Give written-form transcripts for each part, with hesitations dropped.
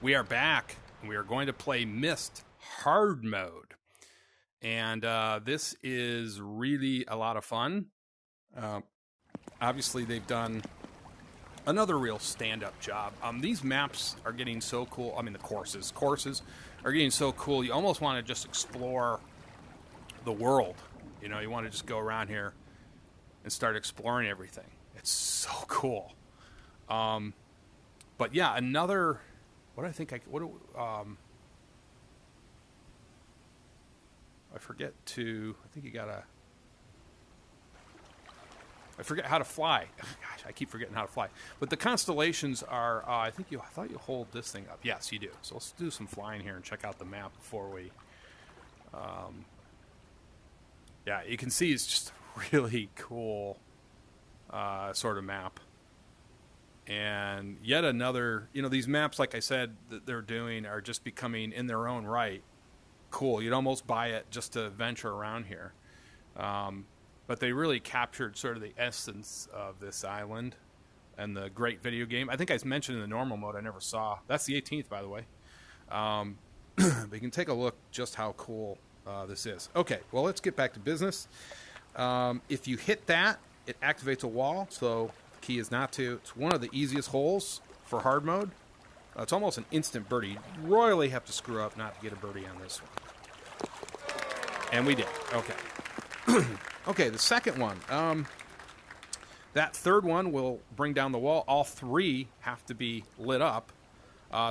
We are back, and we are going to play MYST hard mode. And this is really a lot of fun. Obviously, they've done another real stand-up job. These maps are getting so cool. I mean, the courses are getting so cool. You almost want to just explore the world. You know, you want to just go around here and start exploring everything. It's so cool. But yeah, another... What do I think I forget to... I think you gotta... I forget how to fly. Gosh, I keep forgetting how to fly. But the constellations are... I thought you hold this thing up. Yes, you do. So let's do some flying here and check out the map before we... yeah, you can see it's just a really cool sort of map. And yet another, you know, these maps, like I said, that they're doing are just becoming, in their own right, cool. You'd almost buy it just to venture around here. But they really captured sort of the essence of this island and the great video game. I think I mentioned in the normal mode I never saw. That's the 18th, by the way. But you can take a look just how cool this is. Okay, well, let's get back to business. If you hit that, it activates a wall, so... Key is not to. It's one of the easiest holes for hard mode. It's almost an instant birdie. You royally have to screw up not to get a birdie on this one. And we did. Okay. Okay, the second one. That third one will bring down the wall. All three have to be lit up.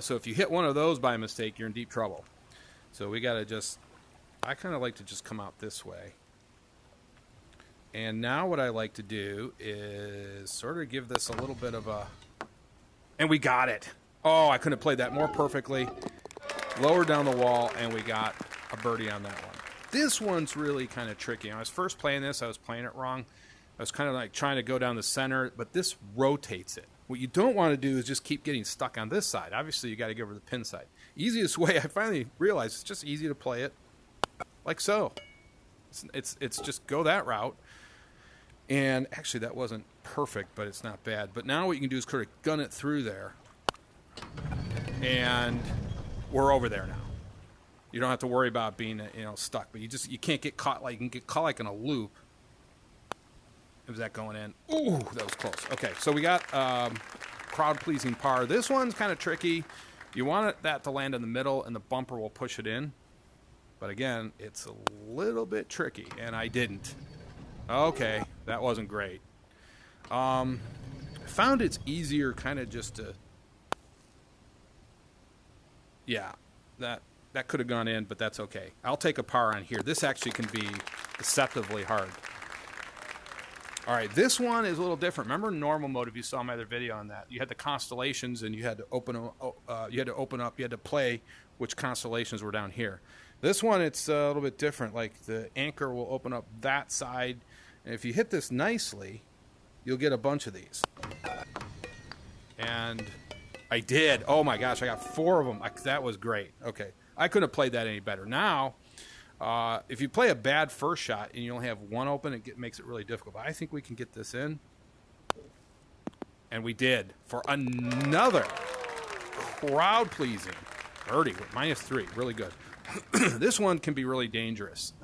So if you hit one of those by mistake, you're in deep trouble. So we got to just... I kind of like to just come out this way. And now what I like to do is sort of give this a little bit of a... And we got it. Oh, I couldn't have played that more perfectly. Lower down the wall, and we got a birdie on that one. This one's really kind of tricky. When I was first playing this, I was playing it wrong. I was kind of like trying to go down the center, but this rotates it. What you don't want to do is just keep getting stuck on this side. Obviously, you got to get over the pin side. Easiest way, I finally realized, it's just easy to play it like so. It's just go that route. And actually, that wasn't perfect, but it's not bad. But now what you can do is sort of gun it through there. And we're over there now. You don't have to worry about being, stuck. But you can't get caught. Like, you can get caught like in a loop. Is that going in? Ooh, that was close. Okay, so we got crowd-pleasing par. This one's kind of tricky. You want that to land in the middle, and the bumper will push it in. But again, it's a little bit tricky, and I didn't. Okay, that wasn't great. I found it's easier kind of just to... Yeah, that could have gone in, but that's okay. I'll take a par on here. This actually can be deceptively hard. All right, this one is a little different. Remember normal mode, if you saw my other video on that, you had the constellations and you had to open up, you had to play which constellations were down here. This one, it's a little bit different. Like the anchor will open up that side. And if you hit this nicely, you'll get a bunch of these. And I did. Oh my gosh, I got 4 of them. That was great. Okay, I couldn't have played that any better. Now, if you play a bad first shot and you only have one open, it makes it really difficult. But I think we can get this in. And we did. For another crowd-pleasing birdie with -3. Really good. This one can be really dangerous.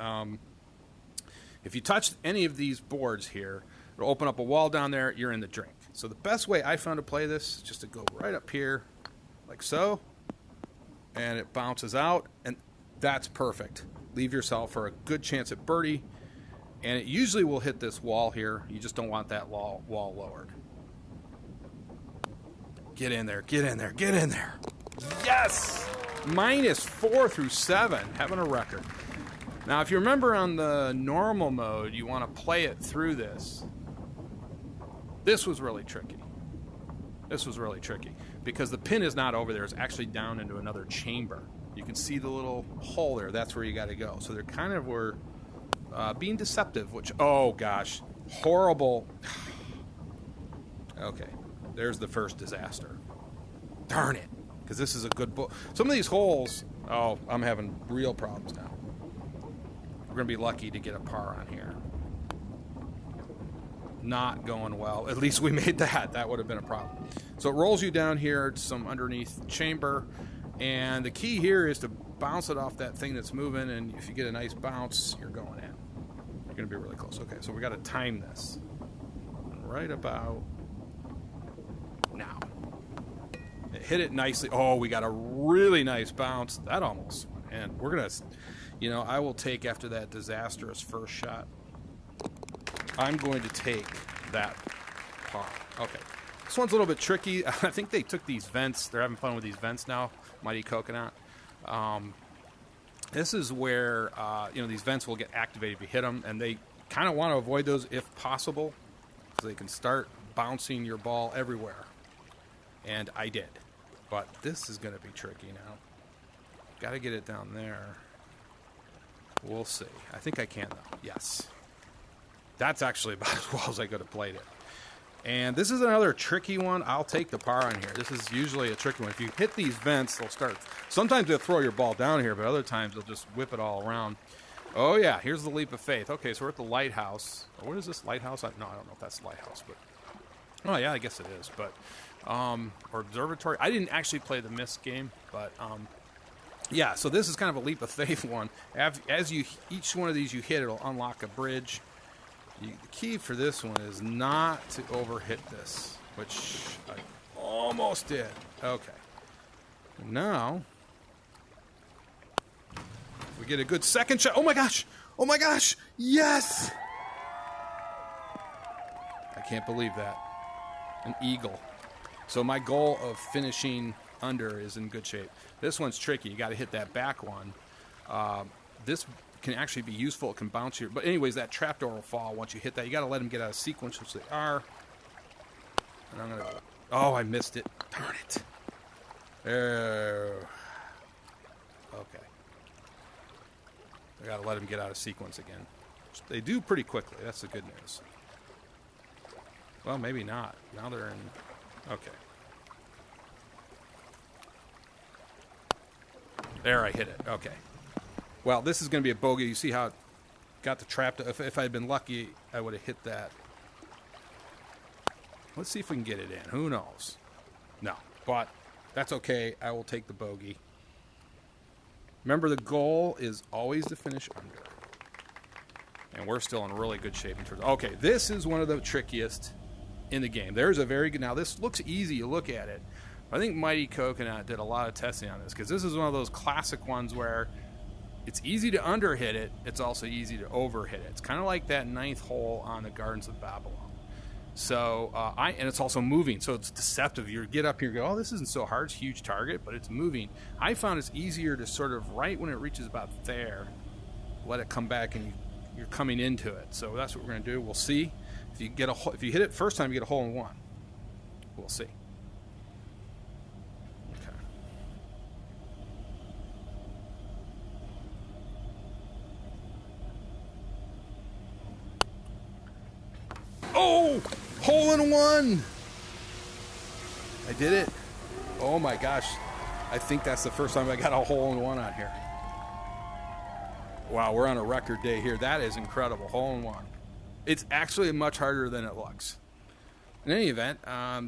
If you touch any of these boards here, it'll open up a wall down there, you're in the drink. So the best way I found to play this is just to go right up here, like so, and it bounces out, and that's perfect. Leave yourself for a good chance at birdie, and it usually will hit this wall here. You just don't want that wall lowered. Get in there, get in there, get in there. Yes! -4 through 7, having a record. Now, if you remember on the normal mode, you want to play it through this. This was really tricky. This was really tricky because the pin is not over there. It's actually down into another chamber. You can see the little hole there. That's where you got to go. So they kind of were being deceptive, which, oh gosh, horrible. Okay, there's the first disaster. Darn it, because this is a good book. Some of these holes, oh, I'm having real problems now. We're going to be lucky to get a par on here. Not going well. At least we made that. That would have been a problem. So it rolls you down here to some underneath chamber. And the key here is to bounce it off that thing that's moving, and if you get a nice bounce, you're going in. You're going to be really close. Okay, so we got to time this. Right about now. It hit it nicely. Oh, we got a really nice bounce. That almost went in. We're going to, you know, I will take, after that disastrous first shot, I'm going to take that par. Okay. This one's a little bit tricky. I think they took these vents. They're having fun with these vents now. Mighty Coconut. This is where, you know, these vents will get activated if you hit them, and they kind of want to avoid those if possible, so they can start bouncing your ball everywhere. And I did. But this is going to be tricky now. Got to get it down there. We'll see. I think I can, though. Yes. That's actually about as well as I could have played it. And this is another tricky one. I'll take the par on here. This is usually a tricky one. If you hit these vents, they'll start. Sometimes they'll throw your ball down here, but other times they'll just whip it all around. Oh, yeah. Here's the leap of faith. Okay, so we're at the lighthouse. What is this lighthouse? No, I don't know if that's the lighthouse, but. Oh, yeah, I guess it is. But, or observatory. I didn't actually play the MYST game, but, yeah, so this is kind of a leap of faith one. As you, each one of these you hit, it'll unlock a bridge. The key for this one is not to overhit this, which I almost did. Okay. Now, if we get a good second shot. Oh my gosh! Oh my gosh! Yes! I can't believe that. An eagle. So my goal of finishing under is in good shape. This one's tricky. You got to hit that back one. This can actually be useful. It can bounce you. But anyways, that trapdoor will fall once you hit that. You got to let them get out of sequence, which they are. And I'm gonna. Oh, I missed it. Darn it. Okay. I got to let them get out of sequence again. They do pretty quickly. That's the good news. Well, maybe not. Now they're in. Okay. There, I hit it. Okay. Well, this is going to be a bogey. You see how it got the trap. If I had been lucky, I would have hit that. Let's see if we can get it in. Who knows? No. But that's okay. I will take the bogey. Remember, the goal is always to finish under. And we're still in really good shape in terms of, okay, this is one of the trickiest in the game. There's a very good. Now, this looks easy. You look at it. I think Mighty Coconut did a lot of testing on this because this is one of those classic ones where it's easy to underhit it. It's also easy to overhit it. It's kind of like that 9th hole on the Gardens of Babylon. So, and it's also moving, so it's deceptive. You get up here and go, oh, this isn't so hard. It's a huge target, but it's moving. I found it's easier to sort of, right when it reaches about there, let it come back and you're coming into it. So that's what we're going to do. We'll see. If you hit it first time, you get a hole in one. We'll see. Oh, hole in one. I did it. Oh my gosh. I think that's the first time I got a hole in one on here. Wow, we're on a record day here. That is incredible. Hole in one. It's actually much harder than it looks. In any event,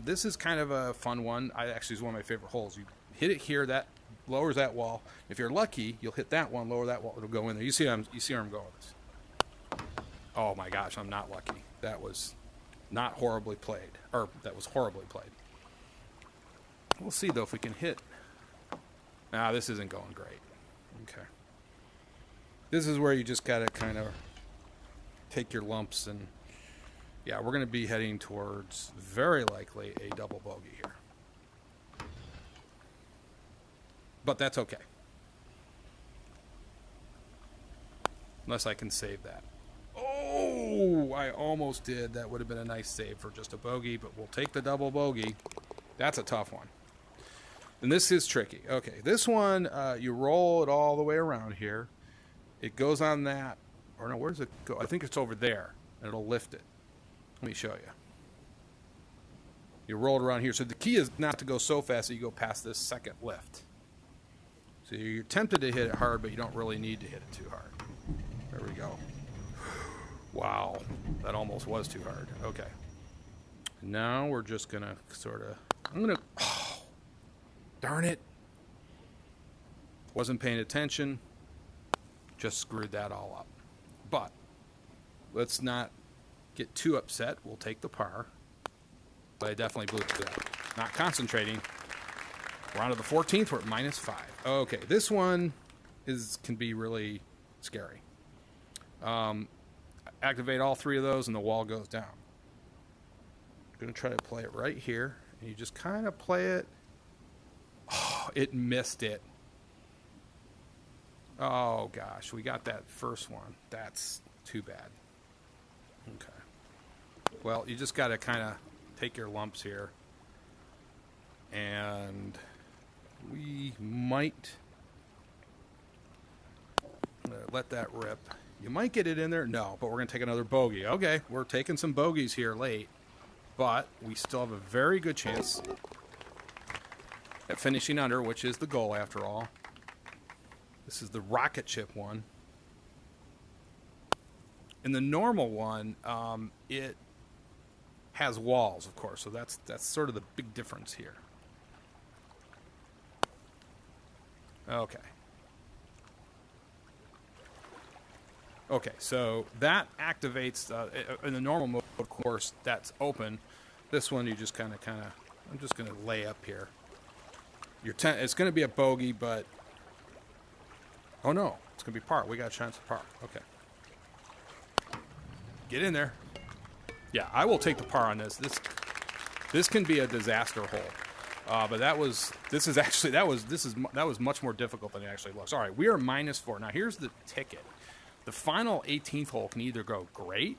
this is kind of a fun one. Actually, it's one of my favorite holes. You hit it here, that lowers that wall. If you're lucky, you'll hit that one, lower that wall, it'll go in there. You see where I'm going with this. Oh my gosh, I'm not lucky. That was not horribly played. Or, that was horribly played. We'll see, though, if we can hit. Nah, this isn't going great. Okay. This is where you just got to kind of take your lumps and... Yeah, we're going to be heading towards, very likely, a double bogey here. But that's okay. Unless I can save that. Oh, I almost did. That would have been a nice save for just a bogey, but we'll take the double bogey. That's a tough one. And this is tricky. Okay, this one, you roll it all the way around here. It goes on that, or no, where does it go? I think it's over there, and it'll lift it. Let me show you. You roll it around here. So the key is not to go so fast that you go past this second lift. So you're tempted to hit it hard, but you don't really need to hit it too hard. There we go. Wow, that almost was too hard. Okay. Now we're just going to sort of... I'm going to... Oh, darn it. Wasn't paying attention. Just screwed that all up. But let's not get too upset. We'll take the par. But I definitely blew it up. Not concentrating. We're on to the 14th. We're at -5. Okay, this one can be really scary. Activate all 3 of those and the wall goes down. I'm going to try to play it right here. And you just kind of play it. Oh, it missed it. Oh, gosh. We got that first one. That's too bad. Okay. Well, you just got to kind of take your lumps here. And we might let that rip. You might get it in there. No, but we're going to take another bogey. Okay, we're taking some bogeys here late. But we still have a very good chance at finishing under, which is the goal after all. This is the rocket ship one. In the normal one, it has walls, of course, so that's sort of the big difference here. Okay. Okay, so that activates, in the normal mode, of course, that's open. This one, you just kind of, I'm just going to lay up here. It's going to be a bogey, but, oh no, it's going to be par. We got a chance of par. Okay. Get in there. Yeah, I will take the par on this. This can be a disaster hole. But that was much more difficult than it actually looks. All right, we are -4. Now here's the ticket. The final 18th hole can either go great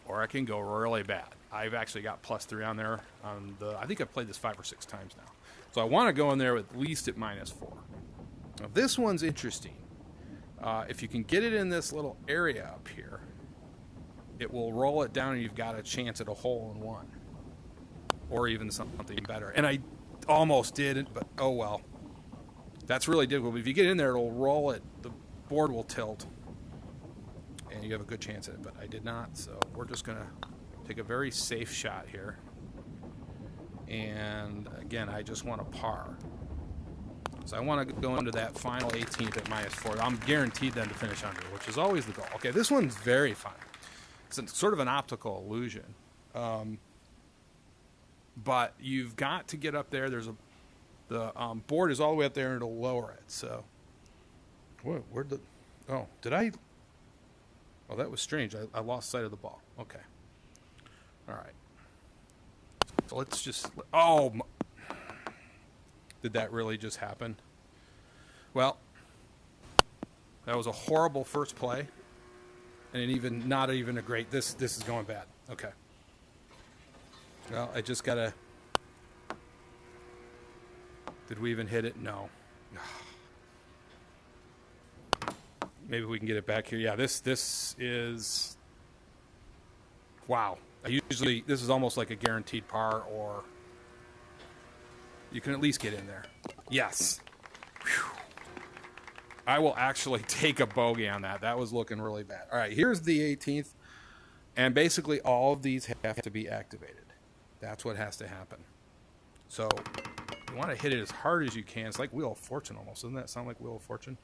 or it can go really bad. I've actually got +3 on there. I think I've played this 5 or 6 times now. So I want to go in there at least at -4. Now this one's interesting. If you can get it in this little area up here, it will roll it down and you've got a chance at a hole-in-one. Or even something better. And I almost did, but oh well. That's really difficult. If you get in there, it'll roll it. The board will tilt. And you have a good chance at it, but I did not. So we're just going to take a very safe shot here. And again, I just want a par. So I want to go into that final 18th at -4. I'm guaranteed then to finish under, which is always the goal. Okay, this one's very fun. It's sort of an optical illusion. But you've got to get up there. The board is all the way up there, and it'll lower it. So, did I? Oh, that was strange. I lost sight of the ball. Okay. All right. So let's just. Oh, did that really just happen? Well, that was a horrible first play, and not even a great. This is going bad. Okay. Well, I just gotta. Did we even hit it? No. Maybe we can get it back here. Yeah, this is. Wow. This is almost like a guaranteed par, or you can at least get in there. Yes. Whew. I will actually take a bogey on that. That was looking really bad. All right, here's the 18th, and basically all of these have to be activated. That's what has to happen. So you want to hit it as hard as you can. It's like Wheel of Fortune almost. Doesn't that sound like Wheel of Fortune?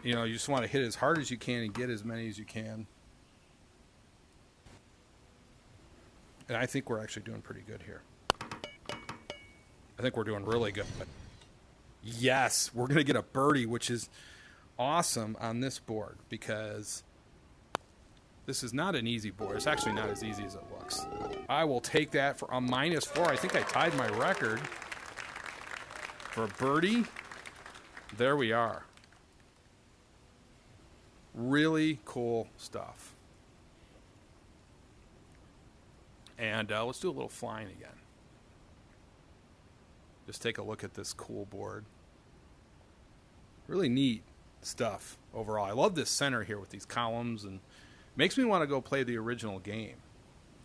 You just want to hit it as hard as you can and get as many as you can. And I think we're actually doing pretty good here. I think we're doing really good. But yes, we're going to get a birdie, which is awesome on this board because this is not an easy board. It's actually not as easy as it looks. I will take that for a -4. I think I tied my record for a birdie. There we are. Really cool stuff. And let's do a little flying again. Just take a look at this cool board. Really neat stuff overall. I love this center here with these columns, and makes me want to go play the original game.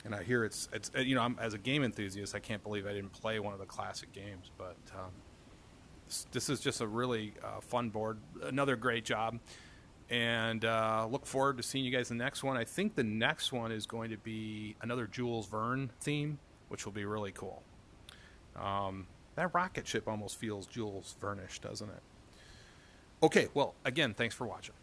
And I hear it's as a game enthusiast, I can't believe I didn't play one of the classic games. But this is just a really fun board. Another great job. And look forward to seeing you guys in the next one. I think the next one is going to be another Jules Verne theme, which will be really cool. That rocket ship almost feels Jules Vernish, doesn't it? Okay, well, again, thanks for watching.